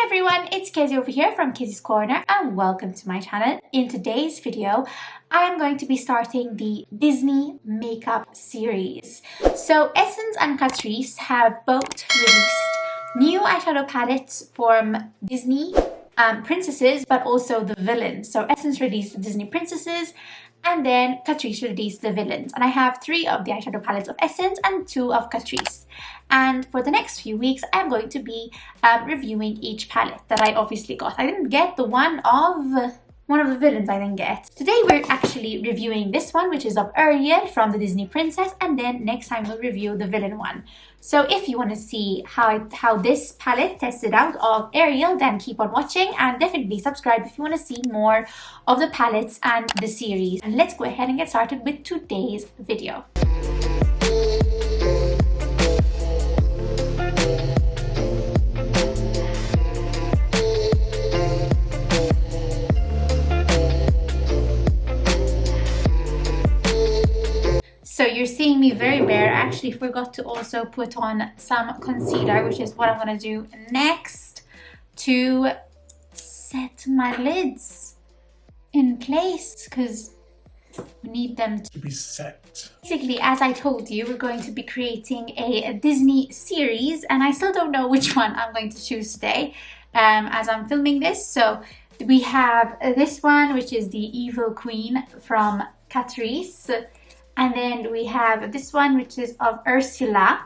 everyone, it's Kezzie over here from KezziesCorner and welcome to my channel. In today's video, I am going to be starting the Disney makeup series. So Essence and Catrice have both released new eyeshadow palettes from Disney princesses, but also the villains. So Essence released the Disney princesses and then Catrice released the villains. And I have 3 of the eyeshadow palettes of Essence and 2 of Catrice. And for the next few weeks, I'm going to be reviewing each palette that I obviously got. I didn't get the one of the villains I didn't get. Today we're actually reviewing this one, which is of Ariel from the Disney Princess, and then next time we'll review the villain one. So if you want to see how this palette tested out of Ariel, then keep on watching and definitely subscribe if you want to see more of the palettes and the series. And let's go ahead and get started with today's video. So you're seeing me very bare. I actually forgot to also put on some concealer, which is what I'm going to do next to set my lids in place because we need them to be set. Basically, as I told you, we're going to be creating a Disney series and I still don't know which one I'm going to choose today as I'm filming this. So we have this one, which is the Evil Queen from Catrice. And then we have this one, which is of Ursula.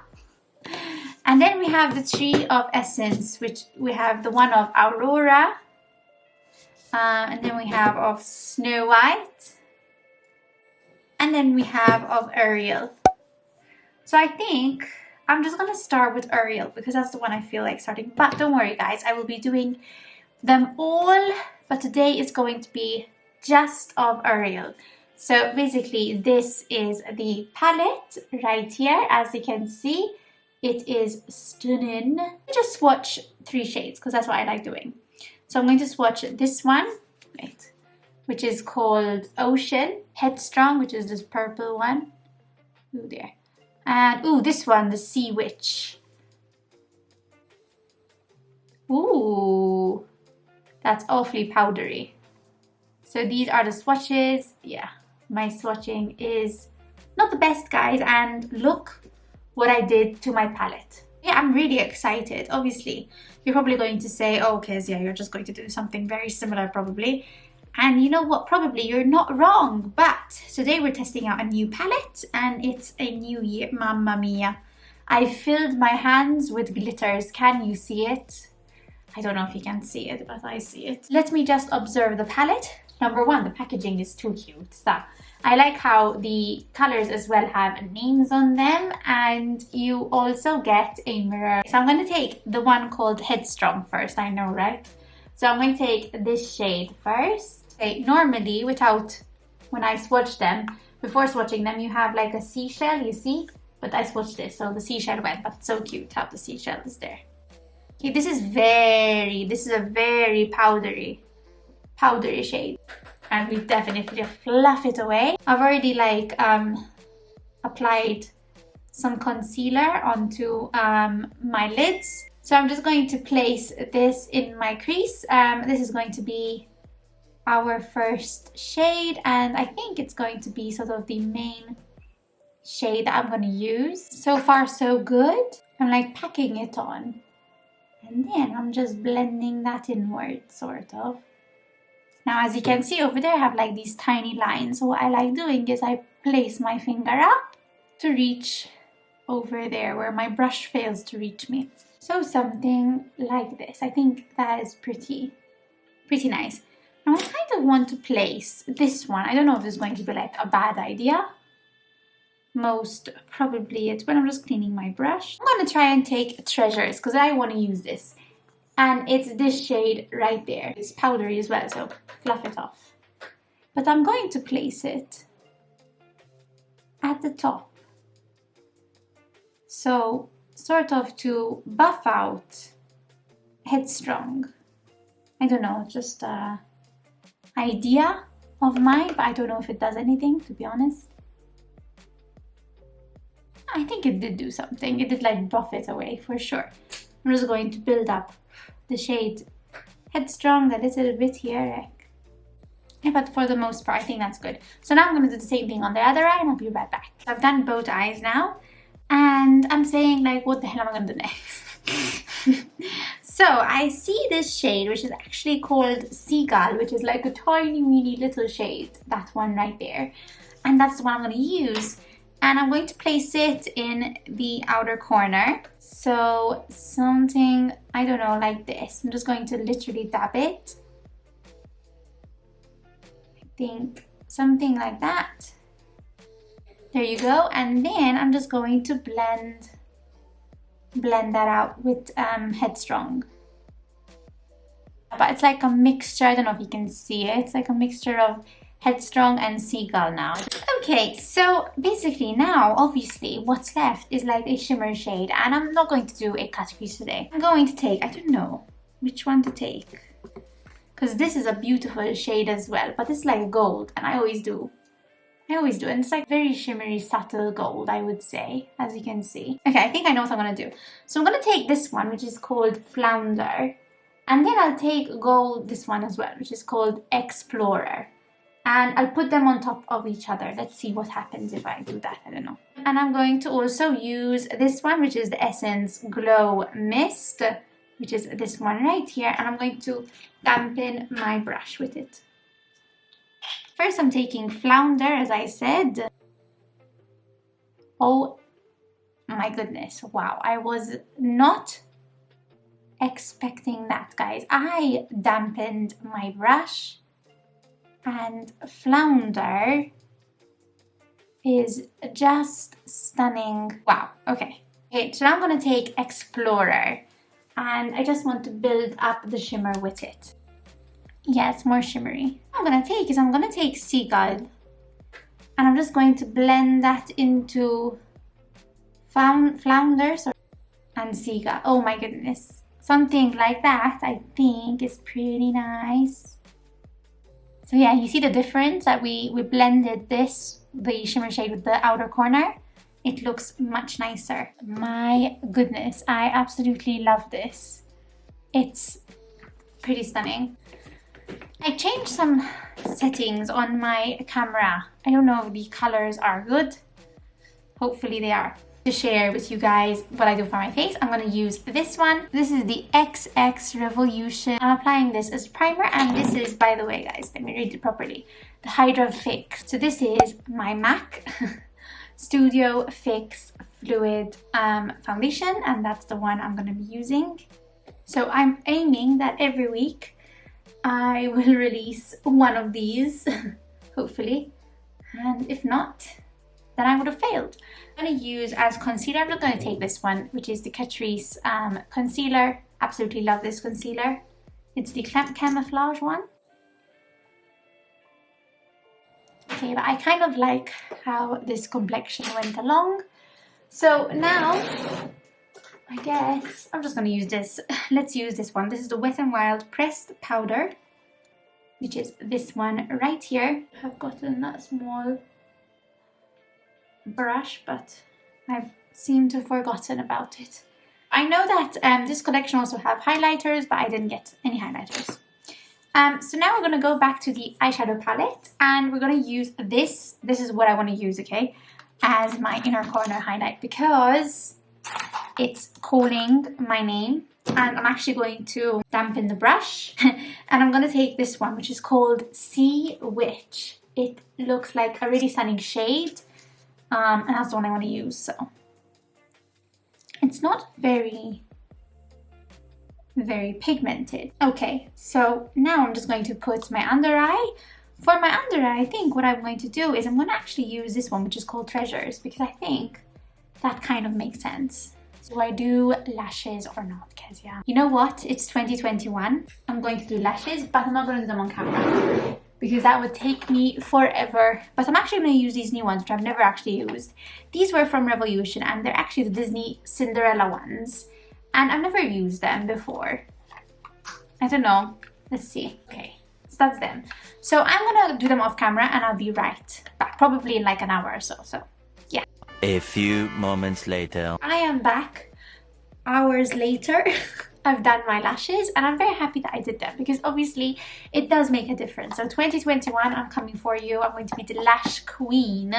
And then we have the 3 of Essence, which we have the one of Aurora. And then we have of Snow White. And then we have of Ariel. So I think I'm just going to start with Ariel because that's the one I feel like starting. But don't worry, guys. I will be doing them all. But today is going to be just of Ariel. So basically this is the palette right here. As you can see, it is stunning. Just swatch 3 shades because that's what I like doing. So I'm going to swatch this one, which is called Ocean, Headstrong, which is this purple one. Ooh, there. And ooh, this one, the Sea Witch. Ooh, that's awfully powdery. So these are the swatches. Yeah. My swatching is not the best, guys, and look what I did to my palette. Yeah, I'm really excited. Obviously, you're probably going to say, oh, Kezia, you're just going to do something very similar probably. And you know what? Probably you're not wrong, but today we're testing out a new palette and it's a new year. Mamma mia. I filled my hands with glitters. Can you see it? I don't know if you can see it, but I see it. Let me just observe the palette. Number 1, the packaging is too cute. So I like how the colors as well have names on them, and you also get a mirror. So I'm going to take the one called Headstrong first, I know, right? So I'm going to take this shade first. Okay, normally when I swatch them, before swatching them, you have like a seashell, you see? But I swatched this, so the seashell went, but it's so cute how the seashell is there. Okay, this is a very powdery shade, and we definitely fluff it away. I've already applied some concealer onto my lids, so I'm just going to place this in my crease. This is going to be our first shade, and I think it's going to be sort of the main shade that I'm going to use. So far so good. I'm like packing it on, and then I'm just blending that inward, sort of. Now, as you can see over there, I have like these tiny lines. So what I like doing is I place my finger up to reach over there where my brush fails to reach me. So something like this. I think that is pretty nice. Now I kind of want to place this one. I don't know if this is going to be like a bad idea. Most probably it's when I'm just cleaning my brush. I'm going to try and take Treasures because I want to use this. And it's this shade right there. It's powdery as well, so fluff it off. But I'm going to place it at the top. So, sort of to buff out Headstrong. I don't know, just an idea of mine, but I don't know if it does anything, to be honest. I think it did do something. It did like buff it away for sure. I'm just going to build up the shade Headstrong, a little bit here. Like, yeah, but for the most part, I think that's good. So now I'm going to do the same thing on the other eye and I'll be right back. So I've done both eyes now and I'm saying like, what the hell am I going to do next? So I see this shade, which is actually called Seagull, which is like a tiny, weeny little shade. That one right there. And that's the one I'm going to use. And I'm going to place it in the outer corner. So something, I don't know, like this. I'm just going to literally dab it. I think something like that. There you go. And then I'm just going to blend that out with Headstrong. But it's like a mixture, I don't know if you can see it. It's like a mixture of Headstrong and Seagull now. Okay, so basically now, obviously, what's left is like a shimmer shade. And I'm not going to do a Catrice today. I'm going to take, I don't know which one to take. Because this is a beautiful shade as well. But it's like gold, and I always do. And it's like very shimmery, subtle gold, I would say, as you can see. Okay, I think I know what I'm going to do. So I'm going to take this one, which is called Flounder. And then I'll take this one as well, which is called Explorer. And I'll put them on top of each other. Let's see what happens if I do that, I don't know. And I'm going to also use this one, which is the Essence Glow Mist, which is this one right here. And I'm going to dampen my brush with it. First, I'm taking Flounder, as I said. Oh my goodness, wow. I was not expecting that, guys. I dampened my brush and Flounder is just stunning. Wow, okay. Okay, so now I'm going to take Explorer and I just want to build up the shimmer with it. Yeah, it's more shimmery. What I'm going to take Seagull and I'm just going to blend that into Flounder and Seagull. Oh my goodness. Something like that, I think, is pretty nice. So yeah, you see the difference that we blended the shimmer shade with the outer corner. It looks much nicer. My goodness, I absolutely love this. It's pretty stunning. I changed some settings on my camera. I don't know if the colors are good. Hopefully they are. To share with you guys what I do for my face, I'm going to use this one. This is the XX Revolution. I'm applying this as primer, and this is, by the way, guys, let me read it properly, the Hydra Fix. So this is my MAC Studio Fix Fluid foundation, and that's the one I'm going to be using. So I'm aiming that every week I will release one of these, hopefully, and if not, then I would have failed. I'm going to use as concealer, I'm not going to take this one, which is the Catrice concealer. Absolutely love this concealer. It's the camouflage one. Okay, but I kind of like how this complexion went along. So now, I guess I'm just going to use this. Let's use this one. This is the Wet n Wild Pressed Powder, which is this one right here. I've gotten that small brush, but I've seemed to have forgotten about it. I know that this collection also have highlighters, but I didn't get any highlighters. So now we're going to go back to the eyeshadow palette and we're going to use this. This is what I want to use, okay, as my inner corner highlight because it's calling my name. And I'm actually going to dampen the brush and I'm going to take this one, which is called Sea Witch. It looks like a really stunning shade. And that's the one I want to use, so it's not very pigmented. Okay, so now I'm just going to put my under eye. For my under eye, I think what I'm going to do is I'm going to actually use this one, which is called Treasures, because I think that kind of makes sense. Do I do lashes or not, Kezia? You know what? It's 2021. I'm going to do lashes, but I'm not going to do them on camera because that would take me forever. But I'm actually going to use these new ones, which I've never actually used. These were from Revolution, and they're actually the Disney Cinderella ones. And I've never used them before. I don't know. Let's see. Okay, so that's them. So I'm going to do them off camera, and I'll be right back, probably in like an hour or so. So, yeah. A few moments later. I am back hours later. I've done my lashes, and I'm very happy that I did them because obviously it does make a difference. So 2021, I'm coming for you. I'm going to be the lash queen.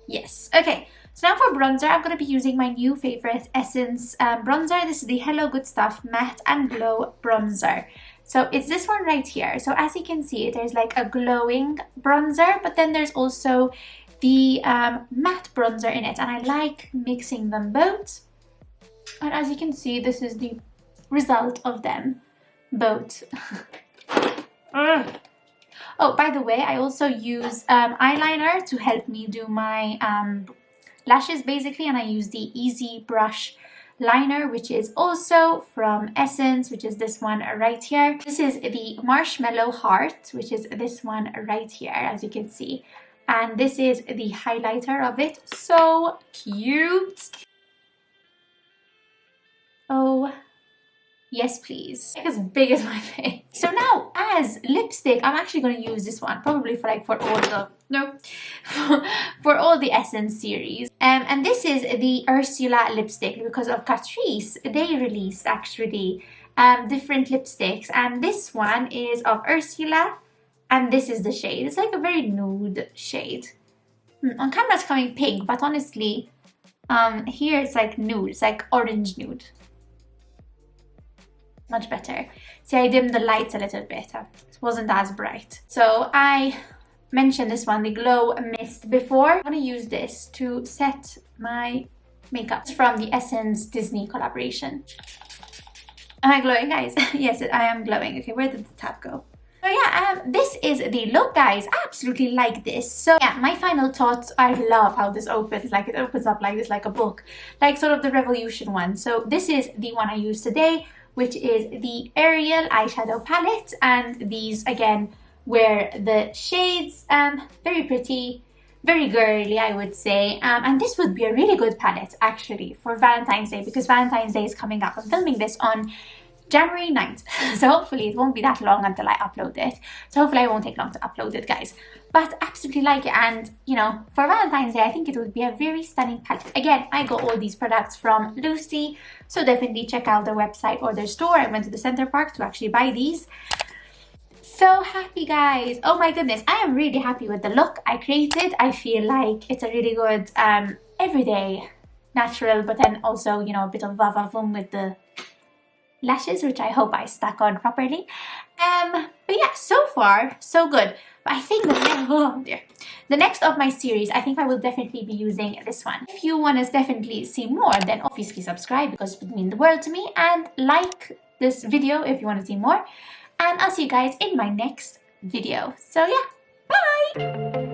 Yes. Okay, so now for bronzer, I'm going to be using my new favorite Essence bronzer. This is the Hello Good Stuff Matte and Glow Bronzer. So it's this one right here. So as you can see, there's like a glowing bronzer, but then there's also the matte bronzer in it, and I like mixing them both. And as you can see, this is the result of them both. Oh, by the way, I also use eyeliner to help me do my lashes basically, and I use the Easy Brush liner, which is also from Essence, which is this one right here. This is the Marshmallow Heart, which is this one right here, as you can see. And this is the highlighter of it. So cute. Oh, yes, please. Like as big as my face. So now as lipstick, I'm actually going to use this one probably for like for all the for all the Essence series. And this is the Ursula lipstick because of Catrice. They released actually different lipsticks, and this one is of Ursula, and this is the shade. It's like a very nude shade. On camera it's coming pink, but honestly here it's like nude. It's like orange nude. Much better. See, I dimmed the lights a little bit. It wasn't as bright. So I mentioned this one, the Glow Mist, before. I'm going to use this to set my makeup. It's from the Essence Disney collaboration. Am I glowing, guys? Yes, I am glowing. Okay, where did the tab go? So yeah, this is the look, guys. I absolutely like this. So yeah, my final thoughts. I love how this opens. Like it opens up like this, like a book, like sort of the Revolution one. So this is the one I used today, which is the ARIEL eyeshadow palette, and these again were the shades. Very pretty, very girly, I would say. And this would be a really good palette actually for Valentine's Day, because Valentine's Day is coming up. I'm filming this on January 9th, so hopefully it won't be that long until I upload it. So hopefully it won't take long to upload it, guys. But absolutely like it, and you know, for Valentine's Day I think it would be a very stunning palette. Again, I got all these products from Lucy, so definitely check out their website or their store. I went to the Center Park to actually buy these. So happy, guys. Oh my goodness, I am really happy with the look I created. I feel like it's a really good everyday natural, but then also, you know, a bit of va-va-voom with the lashes, which I hope I stuck on properly. But yeah, so far so good. But I think the next of my series, I think I will definitely be using this one. If you want to definitely see more, then obviously subscribe, because it would mean the world to me, and like this video if you want to see more. And I'll see you guys in my next video. So yeah, bye.